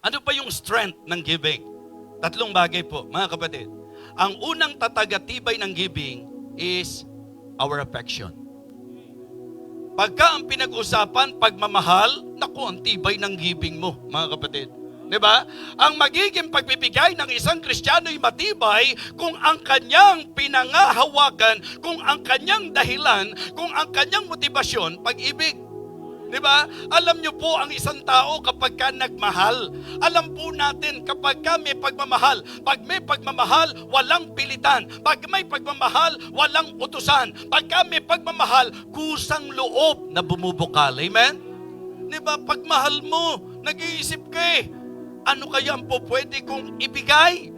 Ano ba yung strength ng giving? Tatlong bagay po, mga kapatid. Ang unang tatagatibay ng giving is our affection. Pagka ang pinag-usapan, pagmamahal, naku, ang tibay ng giving mo, mga kapatid. Diba? Ang magiging pagbibigay ng isang Kristiyano'y matibay kung ang kanyang pinangahawakan, kung ang kanyang dahilan, kung ang kanyang motibasyon, pag-ibig. Diba? Alam nyo po ang isang tao kapag ka nagmahal. Alam po natin kapag ka may pagmamahal. Pag may pagmamahal, walang pilitan. Pag may pagmamahal, walang utusan. Pagka may pagmamahal, kusang loob na bumubukal. Amen? Diba? Pag mahal mo, nag-iisip ka ano kaya ang po pwede kong ibigay?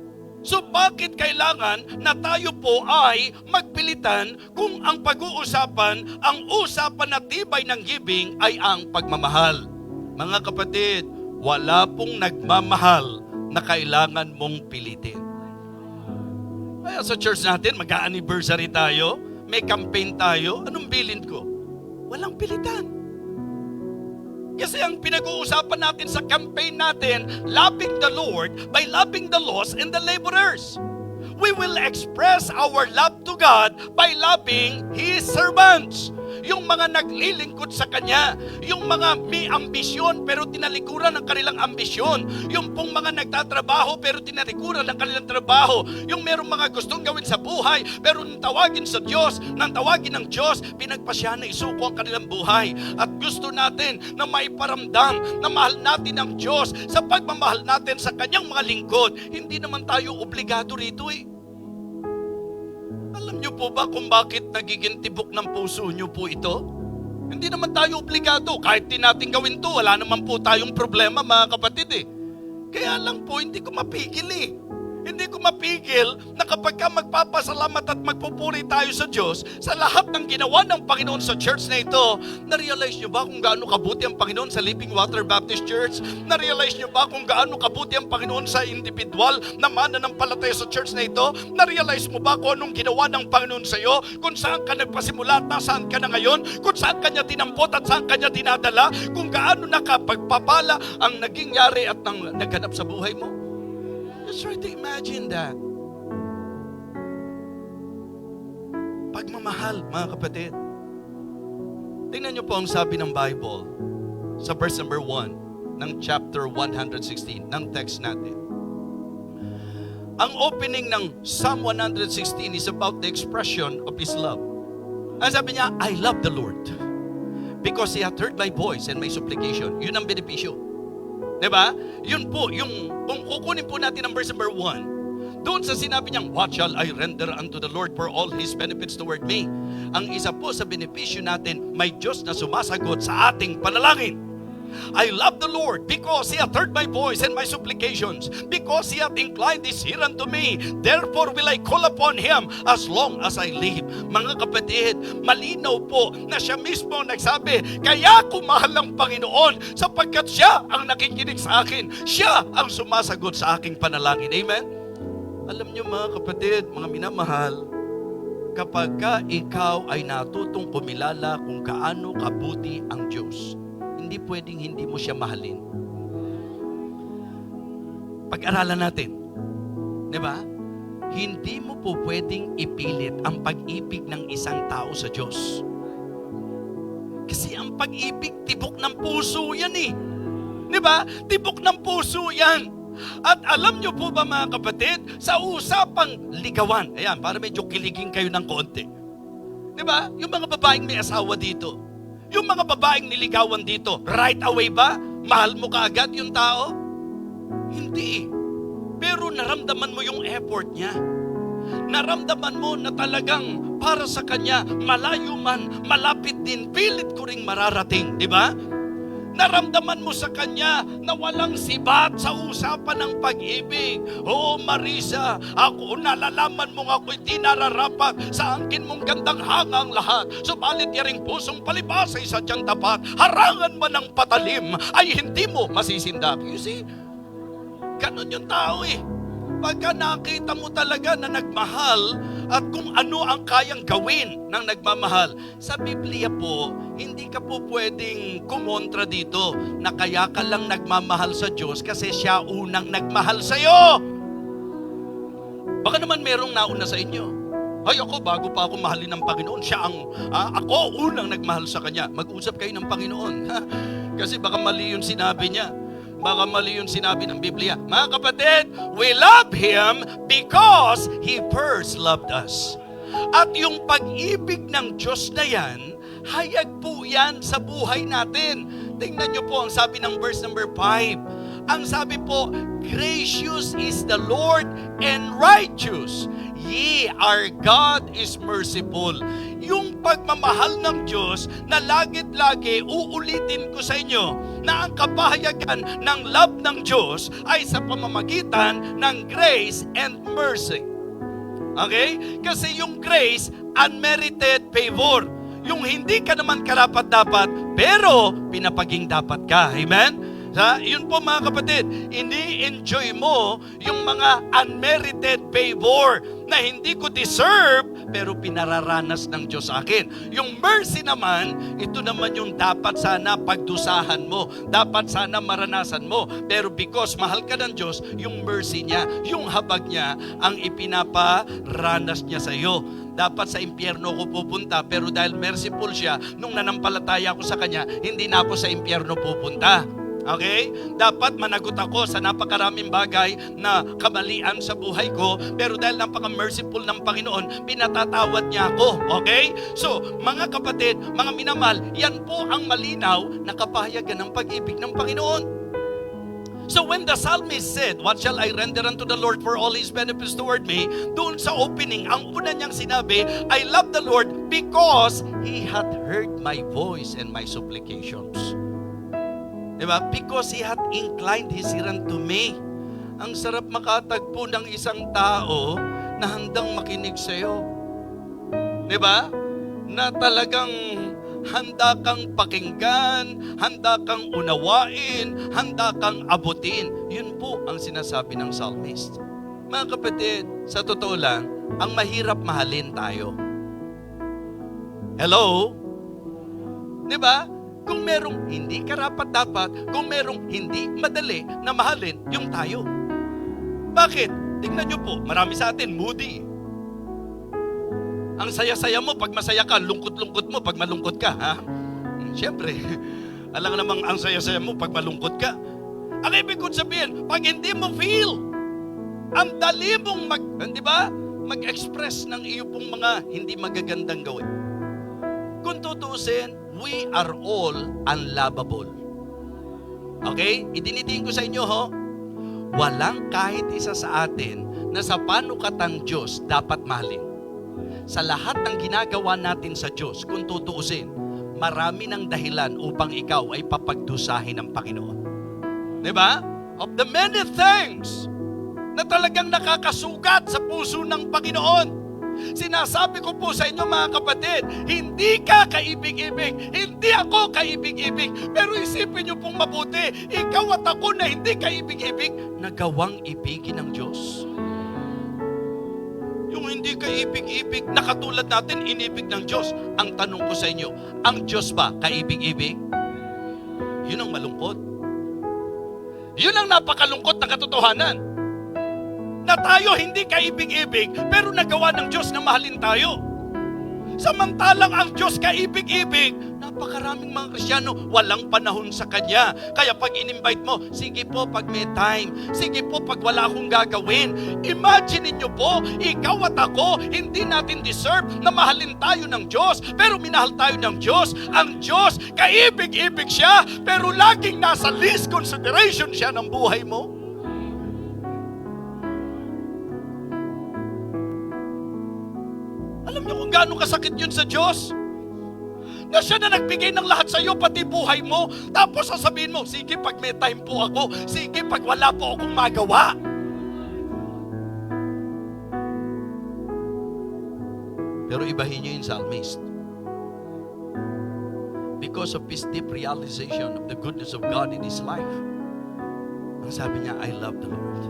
So bakit kailangan na tayo po ay magpilitan kung ang pag-uusapan, ang usapan na tibay ng giving ay ang pagmamahal? Mga kapatid, wala pong nagmamahal na kailangan mong pilitin. Kaya sa church natin, mag-anniversary tayo, may campaign tayo, anong bilin ko? Walang pilitan. Kasi ang pinag-uusapan natin sa campaign natin, loving the Lord by loving the lost and the laborers. We will express our love to God by loving His servants. Yung mga naglilingkod sa Kanya, yung mga may ambisyon pero tinalikuran ng kanilang ambisyon, yung pong mga nagtatrabaho pero tinalikuran ng kanilang trabaho, yung merong mga gustong gawin sa buhay pero nang tawagin sa Diyos, nang tawagin ng Diyos, pinagpasya na isuko ang kanilang buhay. At gusto natin na maiparamdam na mahal natin ang Diyos sa pagmamahal natin sa Kanyang mga lingkod. Hindi naman tayo obligado rito Alam niyo po ba kung bakit nagiging tibok ng puso niyo po ito? Hindi naman tayo obligado. Kahit di natin gawin to, wala naman po tayong problema, mga kapatid Kaya lang po, hindi ko mapigil Hindi ko mapigil na kapag ka magpapasalamat at magpupuri tayo sa Diyos sa lahat ng ginawa ng Panginoon sa church na ito, na-realize nyo ba kung gaano kabuti ang Panginoon sa Living Water Baptist Church? Na-realize nyo ba kung gaano kabuti ang Panginoon sa individual na mananampalataya sa church na ito? Na-realize mo ba kung anong ginawa ng Panginoon sa iyo? Kung saan ka nagpasimula at nasaan ka na ngayon? Kung saan ka niya tinampot at saan ka niya dinadala? Kung gaano nakapagpapala ang naging yari at naghanap sa buhay mo? Just try to imagine that. Pagmamahal, mga kapatid. Tingnan niyo po ang sabi ng Bible sa verse number 1 ng chapter 116 ng text natin. Ang opening ng Psalm 116 is about the expression of His love. Ang sabi niya, I love the Lord because He hath heard my voice and my supplication. Yun ang benepisyo. Diba? Yun po, kung kukunin po natin ang verse number 1, doon sa sinabi niyang, what shall I render unto the Lord for all His benefits toward me? Ang isa po sa benepisyo natin, may Diyos na sumasagot sa ating panalangin. I love the Lord because He hath heard my voice and my supplications, because He hath inclined His ear unto me. Therefore will I call upon Him as long as I live. Mga kapatid, malinaw po na Siya mismo nagsabi, kaya ko mahal ang Panginoon sapagkat Siya ang nakikinig sa akin. Siya ang sumasagot sa aking panalangin. Amen? Alam niyo mga kapatid, mga minamahal, kapag ka ikaw ay natutong kumilala kung kaano kabuti ang Diyos, hindi pwedeng hindi mo siya mahalin. Pag-aralan natin. Di ba? Hindi mo po pwedeng ipilit ang pag-ibig ng isang tao sa Diyos. Kasi ang pag-ibig, tibok ng puso yan Di ba? Tibok ng puso yan. At alam nyo po ba mga kapatid, sa usapang ligawan, ayan, para medyo kiligin kayo ng konti. Di ba? Yung mga babaeng may asawa dito, yung mga babaeng niligawan dito, right away ba? Mahal mo kaagad yung tao? Hindi. Pero naramdaman mo yung effort niya. Naramdaman mo na talagang para sa kanya, malayo man, malapit din, pilit ko ring mararating. Di ba? Naramdaman mo sa kanya na walang sibat sa usapan ng pag-ibig. Oh Marisa, ako nalalaman mong ako'y di nararapat sa angkin mong gandang hangang lahat. Subalit yaring pusong palibasay sa tiyang tapat, harangan man ng patalim ay hindi mo masisindak. You see, ganun yung tao Pagka nakita mo talaga na nagmahal at kung ano ang kayang gawin ng nagmamahal. Sa Biblia po, hindi ka po pwedeng kumontra dito na kaya ka lang nagmamahal sa Diyos kasi siya unang nagmahal sa iyo. Baka naman merong nauna sa inyo. Ay, ako, bago pa ako mahalin ng Panginoon, siya ako unang nagmahal sa Kanya. Mag-usap kayo ng Panginoon. Kasi baka mali yung sinabi niya. Baka mali yung sinabi ng Biblia. Mga kapatid, we love Him because He first loved us. At yung pag-ibig ng Diyos na yan, hayag po yan sa buhay natin. Tingnan niyo po ang sabi ng verse number 5. Ang sabi po, gracious is the Lord and righteous. Ye, our God is merciful. Yung pagmamahal ng Diyos na lagit-lagi, uulitin ko sa inyo, na ang kapahayagan ng love ng Diyos ay sa pamamagitan ng grace and mercy. Okay? Kasi yung grace, unmerited favor. Yung hindi ka naman karapat-dapat, pero pinapaging dapat ka. Amen? Yun po mga kapatid, ini-enjoy mo yung mga unmerited favor na hindi ko deserve, pero pinararanas ng Diyos sa akin. Yung mercy naman, ito naman yung dapat sana pagdusahan mo. Dapat sana maranasan mo. Pero because mahal ka ng Diyos, yung mercy niya, yung habag niya, ang ipinaparanas niya sa iyo. Dapat sa impyerno ako pupunta, pero dahil merciful siya, nung nanampalataya ako sa Kanya, hindi na ako sa impyerno pupunta. Okay? Dapat managot ako sa napakaraming bagay na kamalian sa buhay ko, pero dahil napaka-merciful ng Panginoon, pinatatawad niya ako. Okay? So, mga kapatid, mga minamahal, yan po ang malinaw na kapahayagan ng pag-ibig ng Panginoon. So when the psalmist said, what shall I render unto the Lord for all His benefits toward me? Doon sa opening, ang una niyang sinabi, I love the Lord because He hath heard my voice and my supplications. Diba? Because He hath inclined His ear unto me. Ang sarap makatagpo ng isang tao na handang makinig sa iyo. Diba? Na talagang handa kang pakinggan, handa kang unawain, handa kang abutin. Yun po ang sinasabi ng psalmist. Mga kapatid, sa totoo lang, ang mahirap mahalin tayo. Hello? Diba? Kung merong hindi karapat-dapat, kung merong hindi madali na mahalin, yung tayo. Bakit? Tingnan nyo po, marami sa atin, moody. Ang saya-saya mo pag masaya ka, lungkot-lungkot mo pag malungkot ka, ha? Siyempre, alam namang ang saya-saya mo pag malungkot ka. Ang ibig kong sabihin, pag hindi mo feel, ang dali mong mag-express ng iyo pong mga hindi magagandang gawin. Kung tutusin, we are all unlovable. Okay? Idinitiin ko sa inyo, ho? Walang kahit isa sa atin na sa panukatang Diyos dapat mahalin. Sa lahat ng ginagawa natin sa Diyos, kung tutuusin, marami ng dahilan upang ikaw ay papagdusahin ng Panginoon. Diba? Of the many things na talagang nakakasugat sa puso ng Panginoon. Sinasabi ko po sa inyo mga kapatid, hindi ka kaibig-ibig, hindi ako kaibig-ibig, pero isipin niyo pong mabuti, ikaw at ako na hindi kaibig-ibig, nagawang ibigin ng Diyos. Yung hindi kaibig-ibig, na katulad natin, inibig ng Diyos. Ang tanong ko sa inyo, ang Diyos ba kaibig-ibig? Yun ang malungkot. Yun ang napakalungkot na katotohanan. Na tayo hindi kaibig-ibig, pero nagawa ng Diyos na mahalin tayo. Samantalang ang Diyos kaibig-ibig, napakaraming mga Kristiyano, walang panahon sa Kanya. Kaya pag in-invite mo, sige po pag may time, sige po pag wala akong gagawin. Imagine niyo po, ikaw at ako, hindi natin deserve na mahalin tayo ng Diyos, pero minahal tayo ng Diyos. Ang Diyos, kaibig-ibig siya, pero laging nasa least consideration siya ng buhay mo. Alam niyo kung gaano kasakit yun sa Diyos? Na siya na nagbigay ng lahat sa iyo, pati buhay mo. Tapos sasabihin mo, sige pag may time po ako, sige pag wala po akong magawa. Pero ibahin niyo yung psalmist. Because of his deep realization of the goodness of God in his life, ang sabi niya, I love the Lord.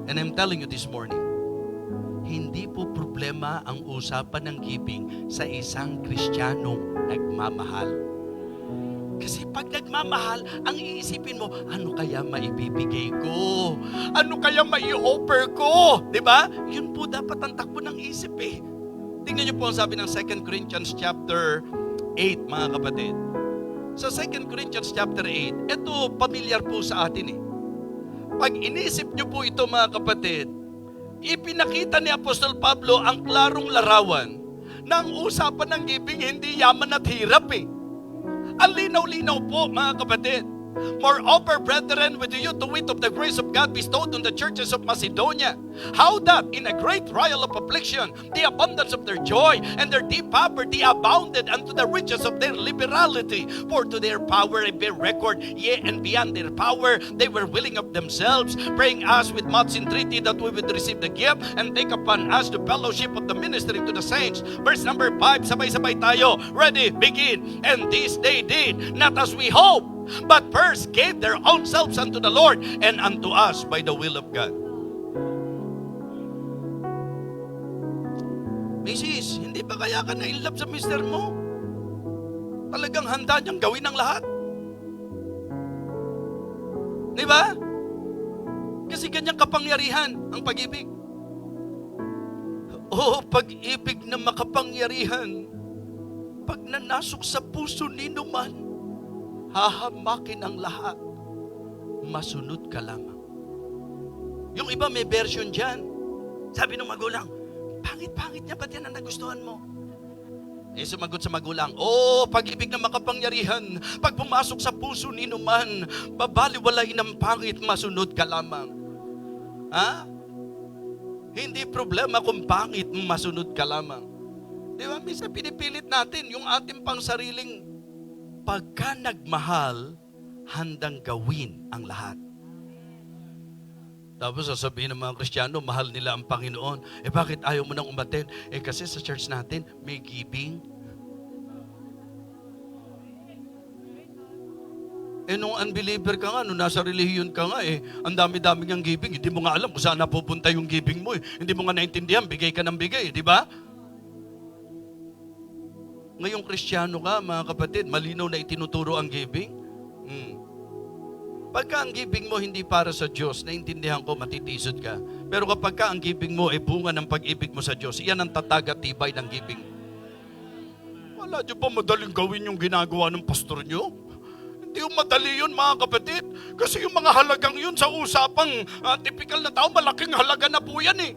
And I'm telling you this morning, hindi po problema ang usapan ng giving sa isang Kristiyanong nagmamahal. Kasi pag nagmamahal, ang iisipin mo, ano kaya maibibigay ko? Ano kaya mai-offer ko? Diba? Yun po dapat ang takbo ng isip eh. Tingnan niyo po ang sabi ng 2 Corinthians chapter 8, mga kapatid. Sa 2 Corinthians chapter 8, ito pamilyar po sa atin eh. Pag inisip niyo po ito, mga kapatid, ipinakita ni Apostol Pablo ang klarong larawan na ang usapan ng giving hindi yaman at hirap eh. Ang linaw-linaw po, mga kapatid. Moreover, brethren, with you to wit of the grace of God bestowed on the churches of Macedonia, how that in a great trial of affliction, the abundance of their joy and their deep poverty abounded unto the riches of their liberality. For to their power a bear record, yea, and beyond their power, they were willing of themselves, praying us with much entreaty that we would receive the gift and take upon us the fellowship of the ministry to the saints. Verse number 5, sabay-sabay tayo. Ready, begin. And this they did, not as we hope, but first gave their own selves unto the Lord and unto us by the will of God. Mrs., hindi ba kaya ka na-inlove sa mister mo? Talagang handa niyang gawin ang lahat. Di ba? Kasi ganyang kapangyarihan ang pag-ibig. Oh, pag-ibig na makapangyarihan, pag nanasok sa puso nino man, hahamakin ang lahat. Masunod ka lamang. Yung iba may version dyan. Sabi ng magulang, pangit-pangit niya, ba't yan ang nagustuhan mo? Eh, sumagot sa magulang, pag-ibig na makapangyarihan, pag pumasok sa puso nino man, babaliwalay ng pangit, masunod ka lamang. Ha? Hindi problema kung pangit, masunod ka lamang. Di ba? Minsan pinipilit natin yung ating pang sariling pagka nagmahal, handang gawin ang lahat. Tapos sasabihin ng mga Kristiyano, mahal nila ang Panginoon. Eh bakit ayaw mo nang umattend? Eh kasi sa church natin, may giving. Eh nung unbeliever ka nga, nung nasa relihiyon ka nga, ang dami-dami ng giving. Hindi mo nga alam kung saan napupunta yung giving mo. Hindi mo nga naintindihan, bigay ka ng bigay. Di ba? Ngayong Kristiyano ka, mga kapatid, malinaw na itinuturo ang giving. Pagka ang giving mo hindi para sa Diyos, naintindihan ko, matitisod ka. Pero kapag ka ang giving mo ay bunga ng pag-ibig mo sa Diyos, iyan ang tatag at tibay ng giving. Wala niyo ba madaling gawin yung ginagawa ng pastor niyo? Hindi yung madali yun, mga kapatid. Kasi yung mga halagang yun sa usapang typical na tao, malaking halaga na po yan eh.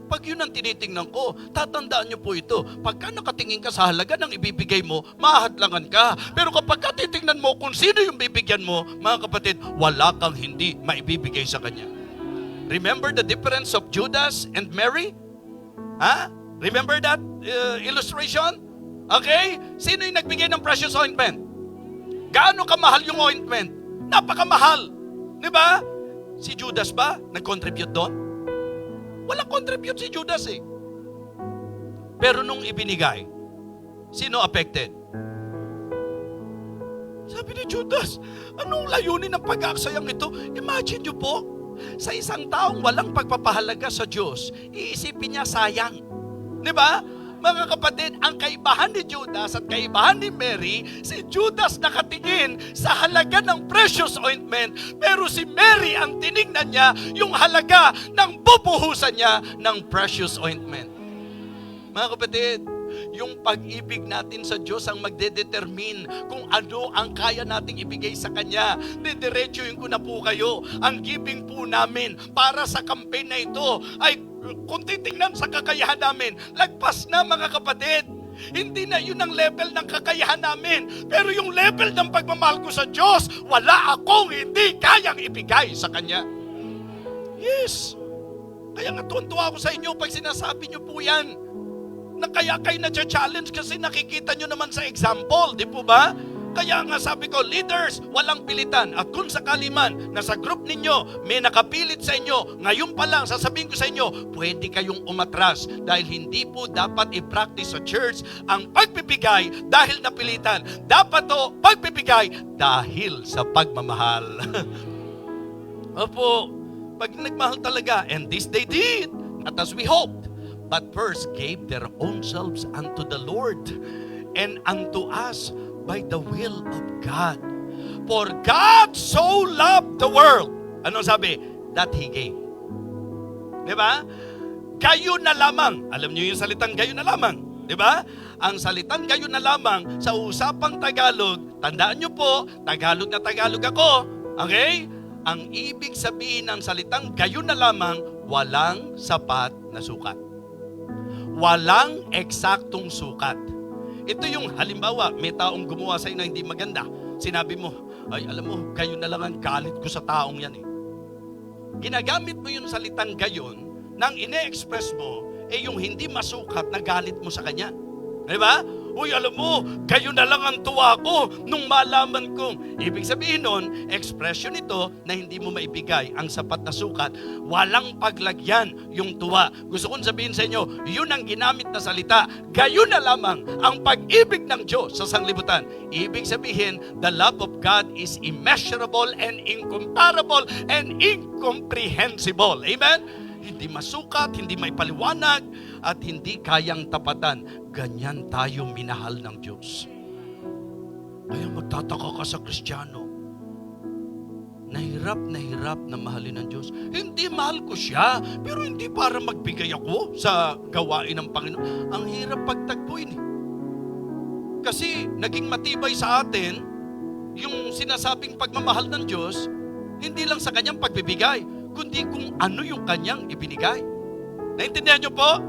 Pag yun ang tinitingnan ko, tatandaan nyo po ito. Pagka nakatingin ka sa halaga ng ibibigay mo, mahadlangan ka. Pero kapag titingnan mo kung sino yung bibigyan mo, mga kapatid, wala kang hindi maibibigay sa kanya. Remember the difference of Judas and Mary? Ha? Remember that illustration? Okay? Sino yung nagbigay ng precious ointment? Gaano kamahal yung ointment? Napakamahal. Di ba? Si Judas ba nag-contribute doon? Walang contribute si Judas eh. Pero nung ibinigay, sino affected? Sabi ni Judas, anong layunin ng pag-aaksayang ito? Imagine nyo po, sa isang taong walang pagpapahalaga sa Diyos, iisipin niya sayang. Di ba? Mga kapatid, ang kaibahan ni Judas at kaibahan ni Mary, si Judas nakatingin sa halaga ng precious ointment, pero si Mary ang tinignan niya yung halaga ng bubuhusan niya ng precious ointment. Mga kapatid, yung pag-ibig natin sa Diyos ang magdedetermine kung ano ang kaya nating ibigay sa Kanya. Didiretsuhin ko na po kayo. Ang giving po namin para sa campaign na ito ay kung titingnan sa kakayahan namin, lagpas na mga kapatid. Hindi na yun ang level ng kakayahan namin. Pero yung level ng pagmamahal ko sa Diyos, wala akong hindi kayang ibigay sa Kanya. Yes. Kaya nga tuwan-tuwa ako sa inyo pag sinasabi nyo po yan. Na kaya kayo na-challenge kasi nakikita nyo naman sa example, di po ba? Kaya nga sabi ko, leaders, walang pilitan. At kung sakali man na sa group ninyo may nakapilit sa inyo, ngayon pa lang sasabihin ko sa inyo, pwede kayong umatras dahil hindi po dapat i-practice sa church ang pagpipigay dahil napilitan. Dapat to pagpipigay dahil sa pagmamahal. Opo, pag nagmahal talaga, and this they did, not as we hoped, but first gave their own selves unto the Lord and unto us by the will of God. For God so loved the world. Ano sabi? That He gave. Diba? Gayon na lamang. Alam niyo yung salitang gayon na lamang. Diba? Ang salitang gayon na lamang sa usapang Tagalog, tandaan niyo po, Tagalog na Tagalog ako. Okay? Ang ibig sabihin ng salitang gayon na lamang, walang sapat na sukat. Walang eksaktong sukat. Ito yung halimbawa, may taong gumawa sa inyo na hindi maganda. Sinabi mo, ay alam mo, gayon na lang ang galit ko sa taong yan eh. Ginagamit mo yung salitang gayon nang ine-express mo yung hindi masukat na galit mo sa kanya. Diba? Uy, alam mo, gayon na lang ang tuwa ko nung malaman kong. Ibig sabihin nun, expression ito na hindi mo maibigay ang sapat na sukat. Walang paglagyan yung tuwa. Gusto kong sabihin sa inyo, yun ang ginamit na salita. Gayon na lamang ang pag-ibig ng Diyos sa sanglibutan. Ibig sabihin, the love of God is immeasurable and incomparable and incomprehensible. Amen? Hindi masukat, hindi maipaliwanag, at hindi kayang tapatan. Ganyan tayo minahal ng Diyos. Kaya magtataka ka sa Kristiyano. Nahirap na mahalin ng Diyos. Hindi mahal ko siya, pero hindi para magbigay ako sa gawain ng Panginoon. Ang hirap pagtagpuin eh. Kasi naging matibay sa atin yung sinasabing pagmamahal ng Diyos, hindi lang sa kanyang pagbibigay, kundi kung ano yung kanyang ibinigay. Naintindihan niyo po?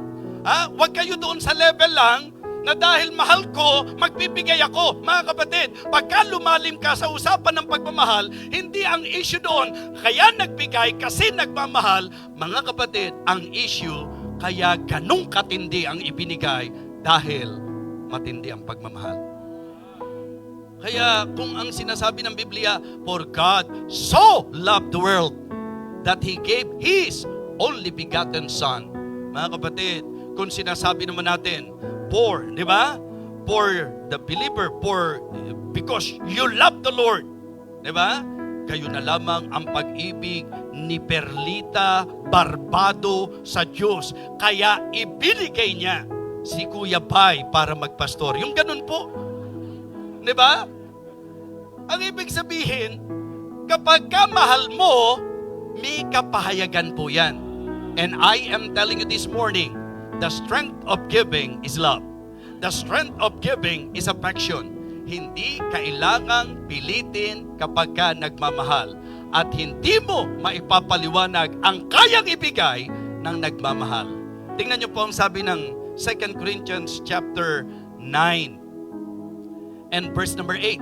Huwag kayo doon sa level lang na dahil mahal ko, magbibigay ako. Mga kapatid, pagka lumalim ka sa usapan ng pagmamahal, hindi ang issue doon, kaya nagbigay kasi nagmamahal. Mga kapatid, ang issue, kaya ganong katindi ang ibinigay dahil matindi ang pagmamahal. Kaya kung ang sinasabi ng Biblia, for God so loved the world, that He gave His only begotten Son. Mga kapatid, kung sinasabi naman natin, for, di ba? For the believer, because you love the Lord. Di ba? Kayo na lamang ang pag-ibig ni Perlita Barbado sa Diyos. Kaya ibinigay niya si Kuya Bay para magpastor. Yung ganun po. Di ba? Ang ibig sabihin, kapag ka mahal mo, may kapahayagan po yan. And I am telling you this morning, the strength of giving is love. The strength of giving is affection. Hindi kailangang pilitin kapag ka nagmamahal. At hindi mo maipapaliwanag ang kayang ibigay ng nagmamahal. Tingnan niyo po ang sabi ng 2 Corinthians chapter 9 and verse number 8.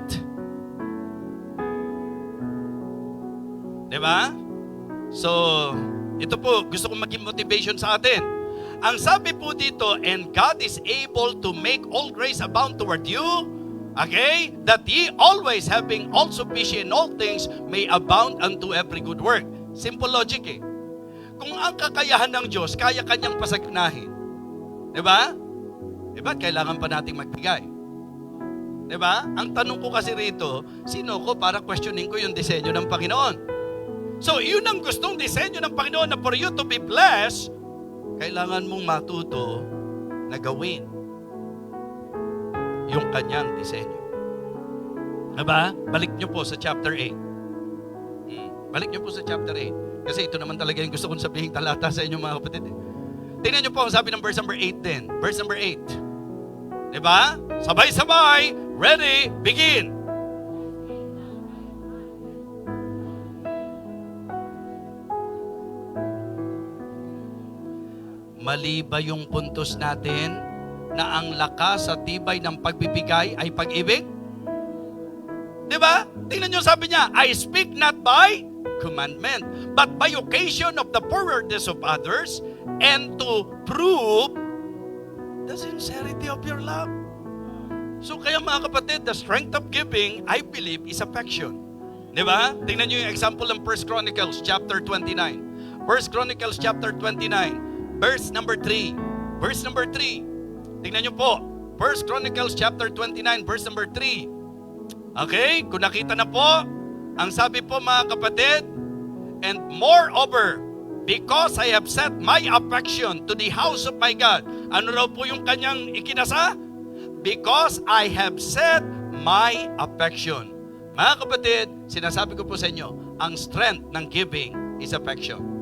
Diba? So, ito po, gusto kong maging motivation sa atin. Ang sabi po dito, and God is able to make all grace abound toward you, okay, that ye always having all sufficient in all things may abound unto every good work. Simple logic eh. Kung ang kakayahan ng Diyos, kaya kanyang pasagnahin. Diba? Diba? Kailangan pa nating magbigay. Diba? Ang tanong ko kasi rito, sino ko para questioning ko yung disenyo ng Panginoon? So, yun ang gustong disenyo ng Panginoon na for you to be blessed, kailangan mong matuto na gawin yung kanyang disenyo. Diba? Balik nyo po sa chapter 8. Balik nyo po sa chapter 8. Kasi ito naman talaga yung gusto kong sabihin talata sa inyo mga kapatid. Tingnan nyo po ang sabi ng verse number 8 din. Verse number 8. Diba? Sabay-sabay. Ready? Begin. Mali ba yung puntos natin na ang lakas at tibay ng pagbibigay ay pag-ibig? Diba? Tingnan nyo sabi niya, I speak not by commandment, but by occasion of the forwardness of others, and to prove the sincerity of your love. So kaya mga kapatid, the strength of giving, I believe, is affection. Diba? Tingnan nyo yung example ng 1 Chronicles chapter 29. 1 Chronicles chapter 29. Verse number 3. Verse number 3. Tingnan nyo po. 1 Chronicles chapter 29, verse number 3. Okay? Kung nakita na po, ang sabi po mga kapatid, and moreover, Because I have set my affection to the house of my God. Ano raw po yung kanyang ikinasa? Because I have set my affection. Mga kapatid, sinasabi ko po sa inyo, ang strength ng giving is affection.